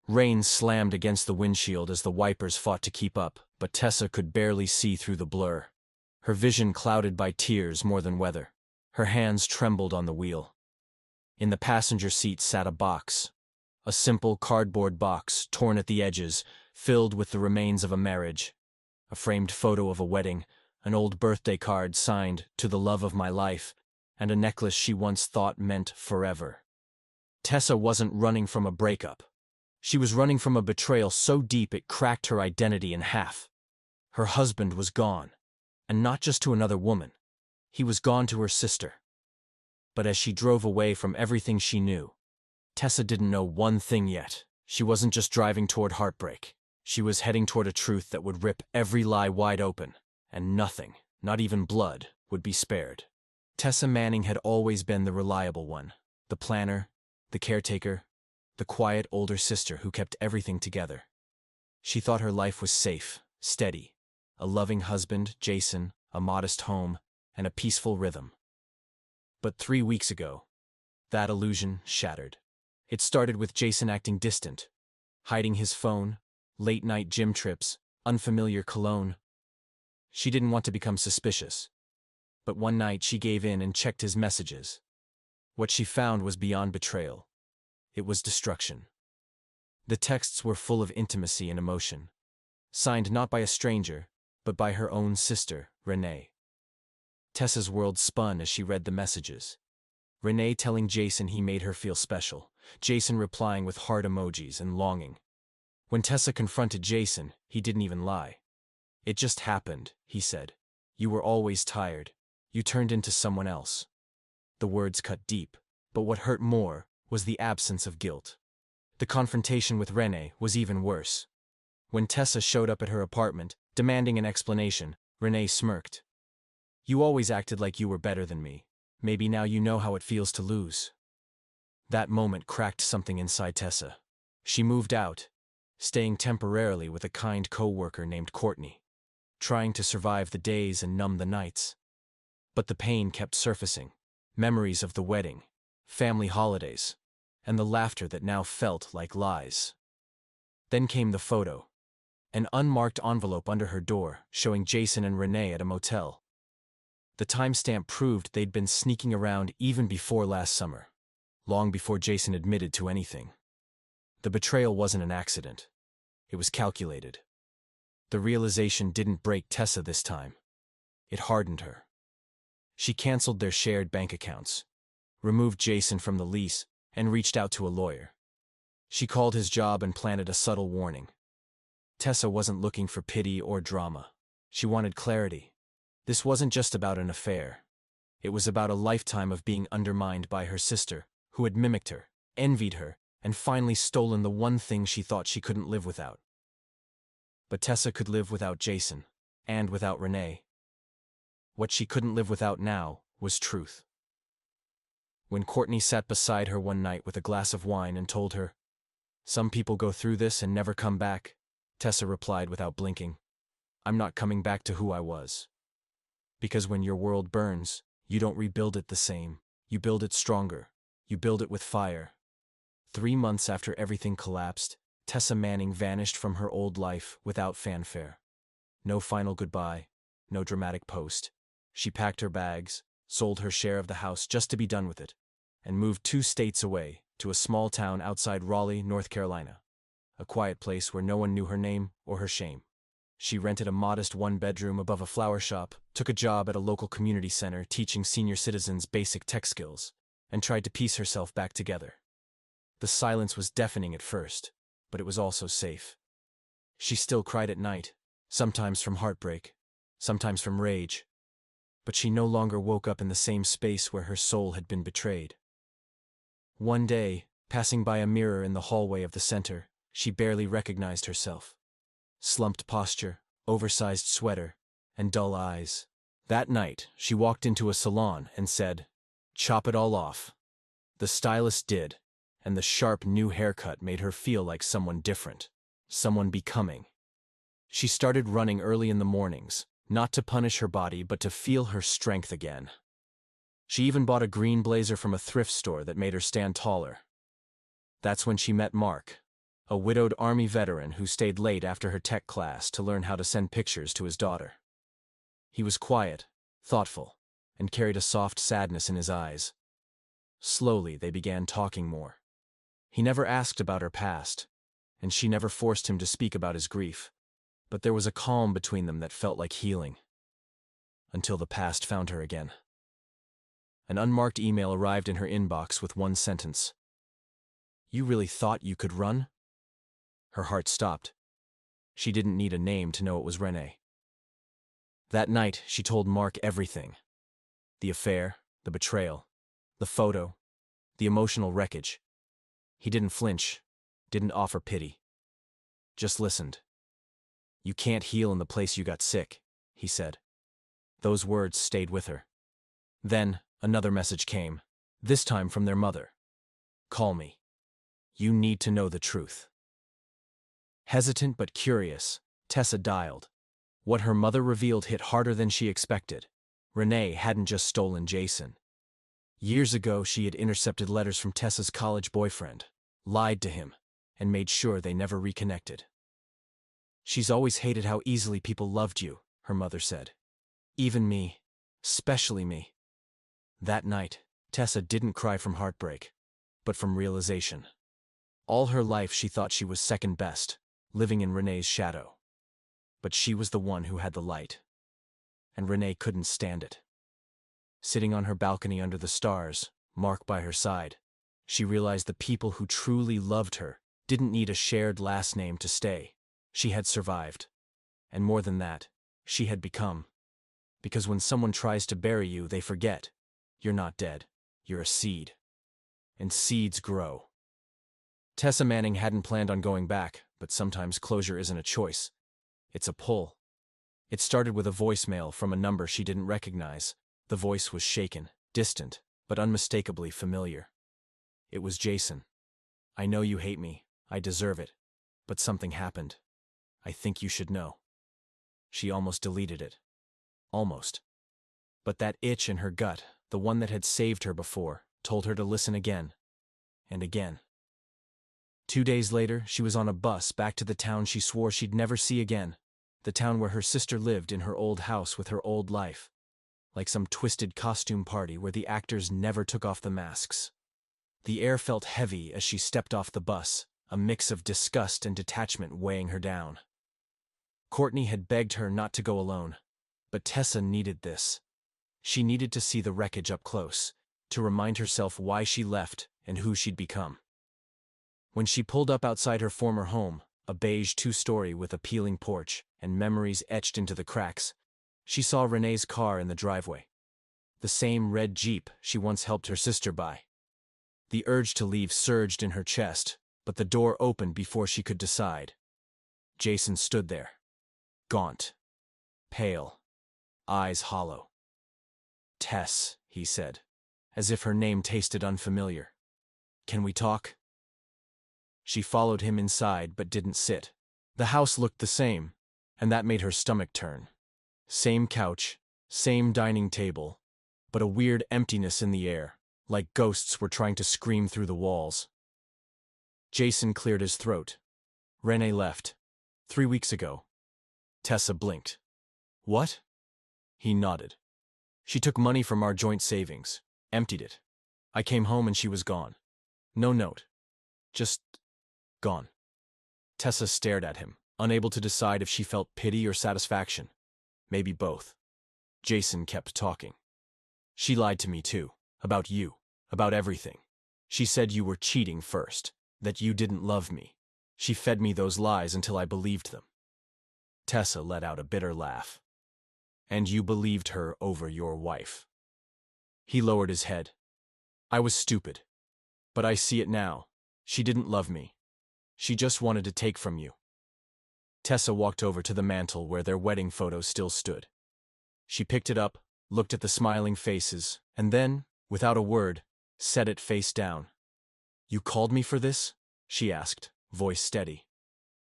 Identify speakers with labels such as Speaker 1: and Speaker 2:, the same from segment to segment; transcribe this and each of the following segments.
Speaker 1: Rain slammed against the windshield as the wipers fought to keep up, but Tessa could barely see through the blur. Her vision clouded by tears more than weather. Her hands trembled on the wheel. In the passenger seat sat a box. A simple cardboard box, torn at the edges, filled with the remains of a marriage. A framed photo of a wedding, an old birthday card signed, "To the love of my life," and a necklace she once thought meant forever. Tessa wasn't running from a breakup. She was running from a betrayal so deep it cracked her identity in half. Her husband was gone, and not just to another woman. He was gone to her sister. But as she drove away from everything she knew, Tessa didn't know one thing yet. She wasn't just driving toward heartbreak. She was heading toward a truth that would rip every lie wide open, and nothing, not even blood, would be spared. Tessa Manning had always been the reliable one, the planner, the caretaker, the quiet older sister who kept everything together. She thought her life was safe, steady, a loving husband, Jason, a modest home, and a peaceful rhythm. But 3 weeks ago, that illusion shattered. It started with Jason acting distant, hiding his phone, late-night gym trips, unfamiliar cologne. She didn't want to become suspicious. But one night she gave in and checked his messages. What she found was beyond betrayal. It was destruction. The texts were full of intimacy and emotion, signed not by a stranger, but by her own sister, Renee. Tessa's world spun as she read the messages. Renee telling Jason he made her feel special, Jason replying with heart emojis and longing. When Tessa confronted Jason, he didn't even lie. "It just happened," he said. "You were always tired. You turned into someone else." The words cut deep, but what hurt more was the absence of guilt. The confrontation with Renee was even worse. When Tessa showed up at her apartment, demanding an explanation, Renee smirked. "You always acted like you were better than me. Maybe now you know how it feels to lose." That moment cracked something inside Tessa. She moved out, staying temporarily with a kind co-worker named Courtney, trying to survive the days and numb the nights. But the pain kept surfacing. Memories of the wedding, family holidays, and the laughter that now felt like lies. Then came the photo. An unmarked envelope under her door, showing Jason and Renee at a motel. The timestamp proved they'd been sneaking around even before last summer, long before Jason admitted to anything. The betrayal wasn't an accident. It was calculated. The realization didn't break Tessa this time. It hardened her. She canceled their shared bank accounts, removed Jason from the lease, and reached out to a lawyer. She called his job and planted a subtle warning. Tessa wasn't looking for pity or drama. She wanted clarity. This wasn't just about an affair. It was about a lifetime of being undermined by her sister, who had mimicked her, envied her, and finally stolen the one thing she thought she couldn't live without. But Tessa could live without Jason, and without Renee. What she couldn't live without now was truth. When Courtney sat beside her one night with a glass of wine and told her, "Some people go through this and never come back," Tessa replied without blinking, "I'm not coming back to who I was." Because when your world burns, you don't rebuild it the same. You build it stronger. You build it with fire. 3 months after everything collapsed, Tessa Manning vanished from her old life without fanfare. No final goodbye, no dramatic post. She packed her bags, sold her share of the house just to be done with it, and moved 2 states away to a small town outside Raleigh, North Carolina, a quiet place where no one knew her name or her shame. She rented a modest 1-bedroom above a flower shop, took a job at a local community center teaching senior citizens basic tech skills, and tried to piece herself back together. The silence was deafening at first, but it was also safe. She still cried at night, sometimes from heartbreak, sometimes from rage. But she no longer woke up in the same space where her soul had been betrayed. One day, passing by a mirror in the hallway of the center, she barely recognized herself. Slumped posture, oversized sweater, and dull eyes. That night, she walked into a salon and said, "Chop it all off." The stylist did, and the sharp new haircut made her feel like someone different, someone becoming. She started running early in the mornings, not to punish her body but to feel her strength again. She even bought a green blazer from a thrift store that made her stand taller. That's when she met Mark, a widowed Army veteran who stayed late after her tech class to learn how to send pictures to his daughter. He was quiet, thoughtful, and carried a soft sadness in his eyes. Slowly, they began talking more. He never asked about her past, and she never forced him to speak about his grief, but there was a calm between them that felt like healing. Until the past found her again. An unmarked email arrived in her inbox with one sentence. "You really thought you could run?" Her heart stopped. She didn't need a name to know it was Renee. That night, she told Mark everything. The affair, the betrayal, the photo, the emotional wreckage. He didn't flinch, didn't offer pity. Just listened. "You can't heal in the place you got sick," he said. Those words stayed with her. Then, another message came, this time from their mother. "Call me. You need to know the truth." Hesitant but curious, Tessa dialed. What her mother revealed hit harder than she expected. Renee hadn't just stolen Jason. Years ago, she had intercepted letters from Tessa's college boyfriend, lied to him, and made sure they never reconnected. "She's always hated how easily people loved you," her mother said. "Even me. Especially me." That night, Tessa didn't cry from heartbreak, but from realization. All her life she thought she was second best, living in Renee's shadow. But she was the one who had the light. And Renee couldn't stand it. Sitting on her balcony under the stars, Mark by her side, she realized the people who truly loved her didn't need a shared last name to stay. She had survived. And more than that, she had become. Because when someone tries to bury you, they forget. You're not dead. You're a seed. And seeds grow. Tessa Manning hadn't planned on going back, but sometimes closure isn't a choice. It's a pull. It started with a voicemail from a number she didn't recognize. The voice was shaken, distant, but unmistakably familiar. It was Jason. "I know you hate me. I deserve it. But something happened. I think you should know." She almost deleted it. Almost. But that itch in her gut, the one that had saved her before, told her to listen again. And again. 2 days later, she was on a bus back to the town she swore she'd never see again. The town where her sister lived in her old house with her old life. Like some twisted costume party where the actors never took off the masks. The air felt heavy as she stepped off the bus, a mix of disgust and detachment weighing her down. Courtney had begged her not to go alone, but Tessa needed this. She needed to see the wreckage up close, to remind herself why she left and who she'd become. When she pulled up outside her former home, a beige 2-story with a peeling porch and memories etched into the cracks, she saw Renee's car in the driveway. The same red Jeep she once helped her sister buy. The urge to leave surged in her chest, but the door opened before she could decide. Jason stood there. Gaunt. Pale. Eyes hollow. "Tess," he said, as if her name tasted unfamiliar. "Can we talk?" She followed him inside but didn't sit. The house looked the same, and that made her stomach turn. Same couch, same dining table, but a weird emptiness in the air, like ghosts were trying to scream through the walls. Jason cleared his throat. "Renee left. 3 weeks ago." Tessa blinked. "What?" He nodded. "She took money from our joint savings, emptied it. I came home and she was gone. No note. Just gone." Tessa stared at him, unable to decide if she felt pity or satisfaction. Maybe both. Jason kept talking. "She lied to me too, about you, about everything. She said you were cheating first, that you didn't love me. She fed me those lies until I believed them." Tessa let out a bitter laugh. "And you believed her over your wife." He lowered his head. "I was stupid. But I see it now. She didn't love me. She just wanted to take from you." Tessa walked over to the mantel where their wedding photo still stood. She picked it up, looked at the smiling faces, and then, without a word, set it face down. "You called me for this?" she asked, voice steady.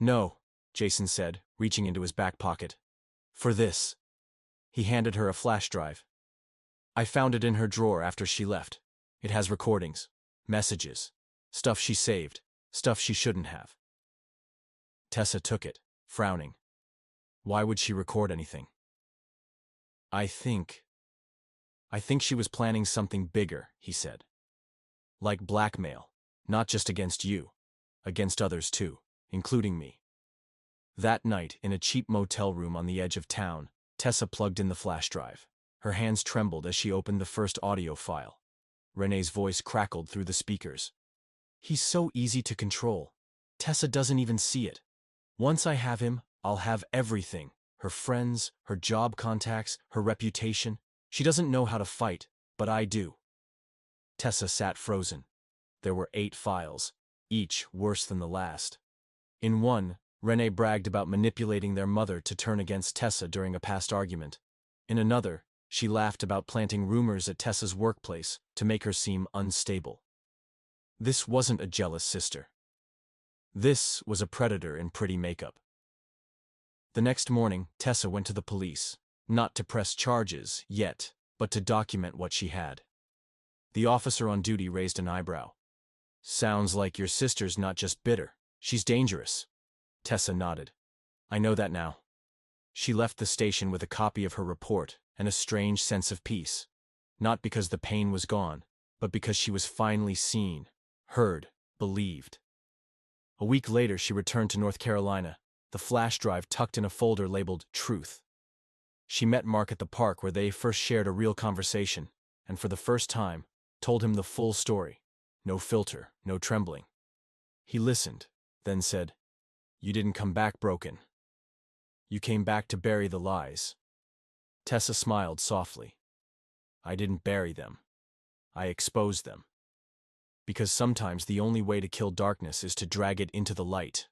Speaker 1: "No," Jason said, reaching into his back pocket. "For this." He handed her a flash drive. "I found it in her drawer after she left. It has recordings, messages, stuff she saved, stuff she shouldn't have. Tessa took it, frowning. Why would she record anything? I think she was planning something bigger, he said. Like blackmail, not just against you, against others too, including me. That night, in a cheap motel room on the edge of town, Tessa plugged in the flash drive. Her hands trembled as she opened the first audio file. Renee's voice crackled through the speakers. He's so easy to control. Tessa doesn't even see it. Once I have him, I'll have everything. Her friends, her job contacts, her reputation. She doesn't know how to fight, but I do. Tessa sat frozen. There were 8 files, each worse than the last. In one, Renee bragged about manipulating their mother to turn against Tessa during a past argument. In another, she laughed about planting rumors at Tessa's workplace to make her seem unstable. This wasn't a jealous sister. This was a predator in pretty makeup. The next morning, Tessa went to the police, not to press charges yet, but to document what she had. The officer on duty raised an eyebrow. Sounds like your sister's not just bitter, she's dangerous. Tessa nodded. I know that now. She left the station with a copy of her report and a strange sense of peace. Not because the pain was gone, but because she was finally seen, heard, believed. A week later, she returned to North Carolina, the flash drive tucked in a folder labeled Truth. She met Mark at the park where they first shared a real conversation, and for the first time, told him the full story. No filter, no trembling. He listened, then said, You didn't come back broken. You came back to bury the lies. Tessa smiled softly. I didn't bury them. I exposed them. Because sometimes the only way to kill darkness is to drag it into the light.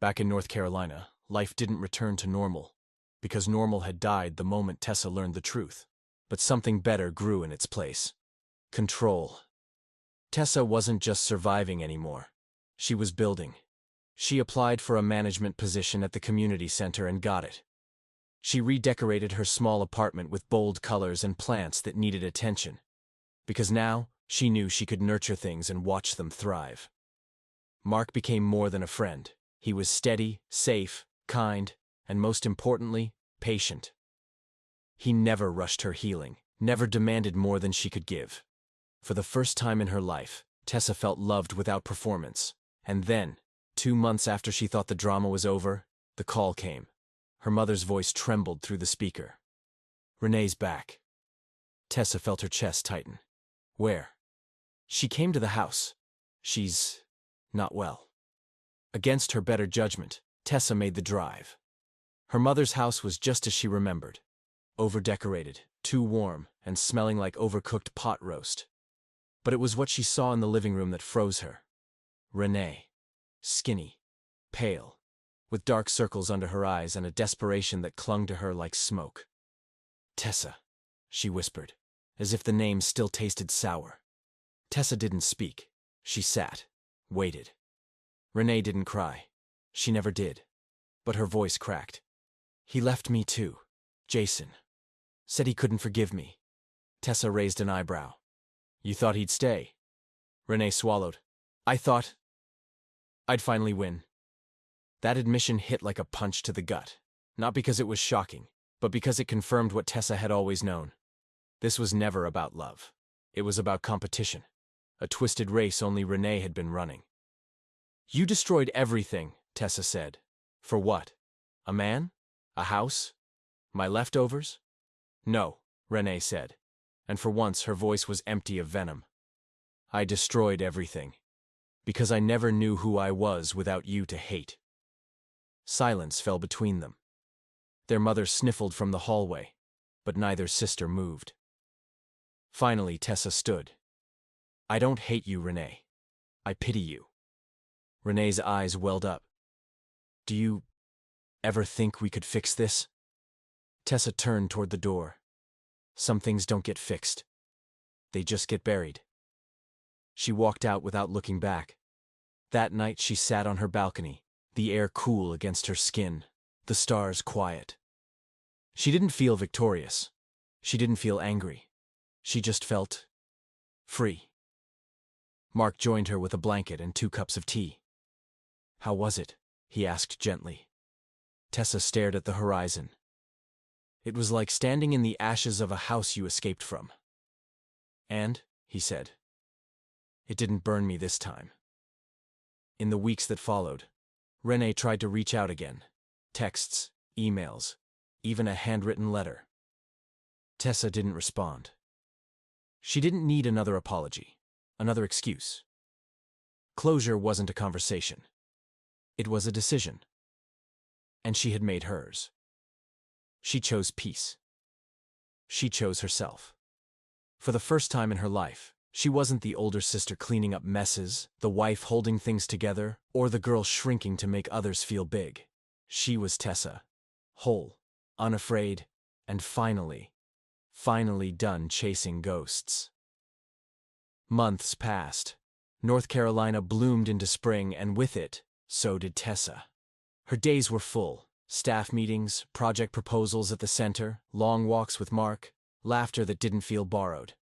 Speaker 1: Back in North Carolina, life didn't return to normal, because normal had died the moment Tessa learned the truth. But something better grew in its place. Control. Tessa wasn't just surviving anymore. She was building. She applied for a management position at the community center and got it. She redecorated her small apartment with bold colors and plants that needed attention. Because now, she knew she could nurture things and watch them thrive. Mark became more than a friend. He was steady, safe, kind, and most importantly, patient. He never rushed her healing, never demanded more than she could give. For the first time in her life, Tessa felt loved without performance. And then, 2 months after she thought the drama was over, the call came. Her mother's voice trembled through the speaker. Renee's back. Tessa felt her chest tighten. Where? She came to the house. She's not well. Against her better judgment, Tessa made the drive. Her mother's house was just as she remembered. Overdecorated, too warm, and smelling like overcooked pot roast. But it was what she saw in the living room that froze her. Renee. Skinny. Pale. With dark circles under her eyes and a desperation that clung to her like smoke. Tessa, she whispered, as if the name still tasted sour. Tessa didn't speak. She sat, waited. Renee didn't cry. She never did. But her voice cracked. He left me too. Jason. Said he couldn't forgive me. Tessa raised an eyebrow. You thought he'd stay? Renee swallowed. I thought I'd finally win. That admission hit like a punch to the gut. Not because it was shocking, but because it confirmed what Tessa had always known. This was never about love. It was about competition. A twisted race only Renee had been running. You destroyed everything, Tessa said. For what? A man? A house? My leftovers? No, Renee said, and for once her voice was empty of venom. I destroyed everything. Because I never knew who I was without you to hate. Silence fell between them. Their mother sniffled from the hallway, but neither sister moved. Finally, Tessa stood. I don't hate you, Renee. I pity you. Renee's eyes welled up. Do you ever think we could fix this? Tessa turned toward the door. Some things don't get fixed. They just get buried. She walked out without looking back. That night she sat on her balcony, the air cool against her skin, the stars quiet. She didn't feel victorious. She didn't feel angry. She just felt free. Mark joined her with a blanket and 2 cups of tea. How was it? he asked gently. Tessa stared at the horizon. It was like standing in the ashes of a house you escaped from. And, he said, it didn't burn me this time. In the weeks that followed, Renee tried to reach out again. Texts, emails, even a handwritten letter. Tessa didn't respond. She didn't need another apology, another excuse. Closure wasn't a conversation. It was a decision. And she had made hers. She chose peace. She chose herself. For the first time in her life, she wasn't the older sister cleaning up messes, the wife holding things together, or the girl shrinking to make others feel big. She was Tessa, whole, unafraid, and finally done chasing ghosts. Months passed. North Carolina bloomed into spring, and with it, so did Tessa. Her days were full. Staff meetings, project proposals at the center, long walks with Mark, laughter that didn't feel borrowed.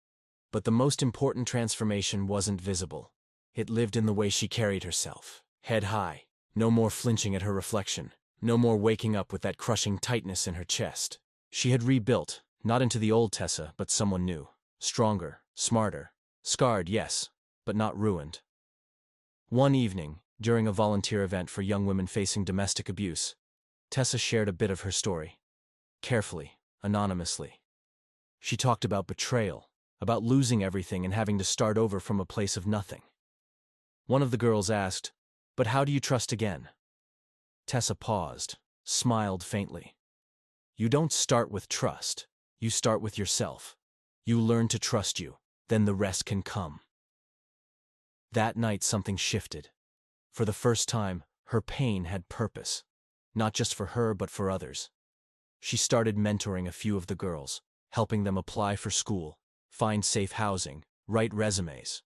Speaker 1: But the most important transformation wasn't visible. It lived in the way she carried herself. Head high, no more flinching at her reflection, no more waking up with that crushing tightness in her chest. She had rebuilt, not into the old Tessa, but someone new. Stronger, smarter, scarred, yes, but not ruined. One evening, during a volunteer event for young women facing domestic abuse, Tessa shared a bit of her story. Carefully, anonymously. She talked about betrayal, about losing everything and having to start over from a place of nothing. One of the girls asked, "But how do you trust again?" Tessa paused, smiled faintly. "You don't start with trust. You start with yourself. You learn to trust you, then the rest can come." That night something shifted. For the first time, her pain had purpose. Not just for her, but for others. She started mentoring a few of the girls, helping them apply for school, find safe housing, write resumes.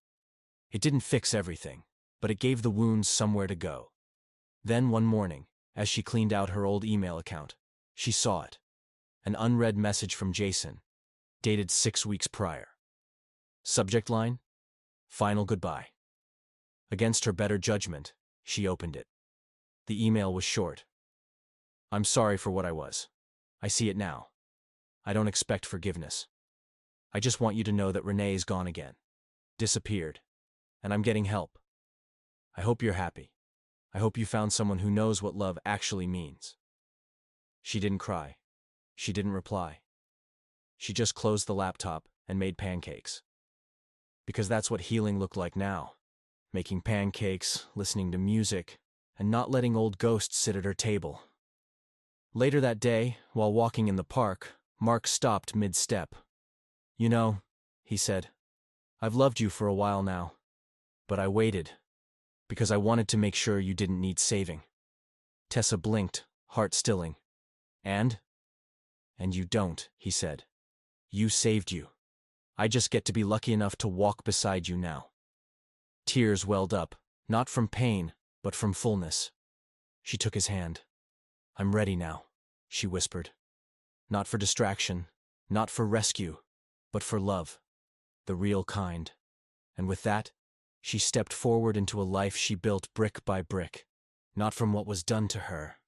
Speaker 1: It didn't fix everything, but it gave the wounds somewhere to go. Then one morning, as she cleaned out her old email account, she saw it. An unread message from Jason, dated 6 weeks prior. Subject line: "Final goodbye." Against her better judgment, she opened it. The email was short. "I'm sorry for what I was. I see it now. I don't expect forgiveness. I just want you to know that Renee's gone again. Disappeared. And I'm getting help. I hope you're happy. I hope you found someone who knows what love actually means." She didn't cry. She didn't reply. She just closed the laptop and made pancakes. Because that's what healing looked like now. Making pancakes, listening to music, and not letting old ghosts sit at her table. Later that day, while walking in the park, Mark stopped mid-step. "You know," he said, "I've loved you for a while now. But I waited. Because I wanted to make sure you didn't need saving." Tessa blinked, heart stilling. And you don't," he said. "You saved you. I just get to be lucky enough to walk beside you now." Tears welled up, not from pain, but from fullness. She took his hand. "I'm ready now," she whispered. "Not for distraction, not for rescue, but for love. The real kind." And with that, she stepped forward into a life she built brick by brick. Not from what was done to her,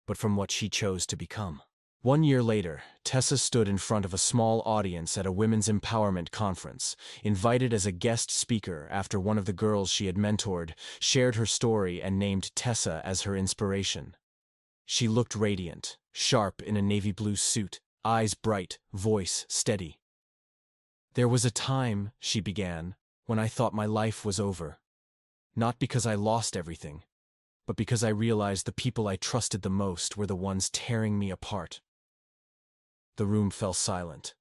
Speaker 1: but from what she chose to become. 1 year later, Tessa stood in front of a small audience at a women's empowerment conference, invited as a guest speaker after one of the girls she had mentored shared her story and named Tessa as her inspiration. She looked radiant, sharp in a navy blue suit, eyes bright, voice steady. "There was a time," she began, "when I thought my life was over. Not because I lost everything, but because I realized the people I trusted the most were the ones tearing me apart." The room fell silent.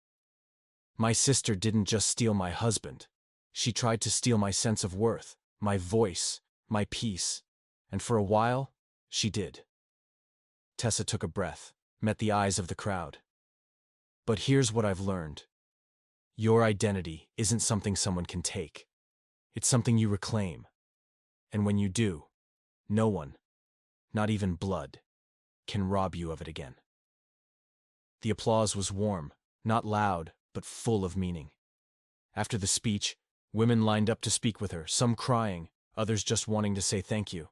Speaker 1: "My sister didn't just steal my husband. She tried to steal my sense of worth, my voice, my peace. And for a while, she did." Tessa took a breath, met the eyes of the crowd. "But here's what I've learned. Your identity isn't something someone can take. It's something you reclaim. And when you do, no one, not even blood, can rob you of it again." The applause was warm, not loud, but full of meaning. After the speech, women lined up to speak with her, some crying, others just wanting to say thank you.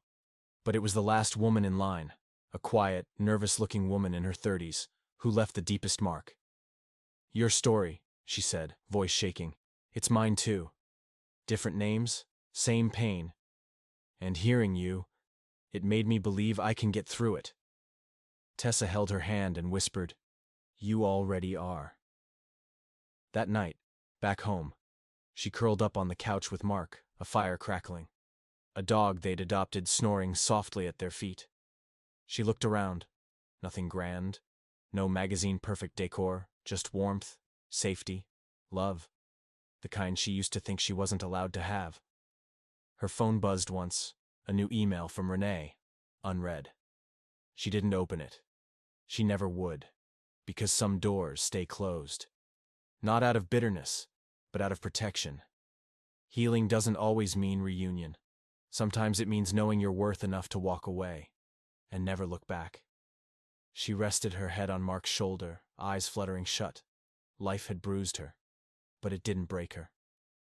Speaker 1: But it was the last woman in line, a quiet, nervous-looking woman in her 30s, who left the deepest mark. "Your story," she said, voice shaking. "It's mine too. Different names, same pain. And hearing you, it made me believe I can get through it." Tessa held her hand and whispered, "You already are." That night, back home, she curled up on the couch with Mark, a fire crackling, a dog they'd adopted snoring softly at their feet. She looked around. Nothing grand, no magazine-perfect decor, just warmth, safety, love, the kind she used to think she wasn't allowed to have. Her phone buzzed once, a new email from Renee, unread. She didn't open it. She never would, because some doors stay closed. Not out of bitterness, but out of protection. Healing doesn't always mean reunion. Sometimes it means knowing your worth enough to walk away and never look back. She rested her head on Mark's shoulder, eyes fluttering shut. Life had bruised her, but it didn't break her.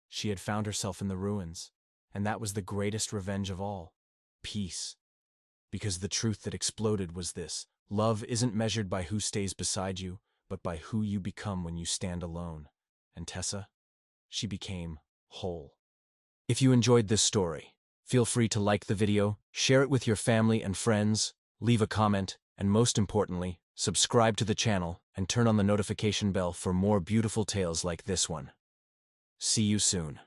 Speaker 1: She had found herself in the ruins, and that was the greatest revenge of all: peace. Because the truth that exploded was this: love isn't measured by who stays beside you, but by who you become when you stand alone. And Tessa? She became whole. If you enjoyed this story, feel free to like the video, share it with your family and friends, leave a comment, and most importantly, subscribe to the channel and turn on the notification bell for more beautiful tales like this one. See you soon.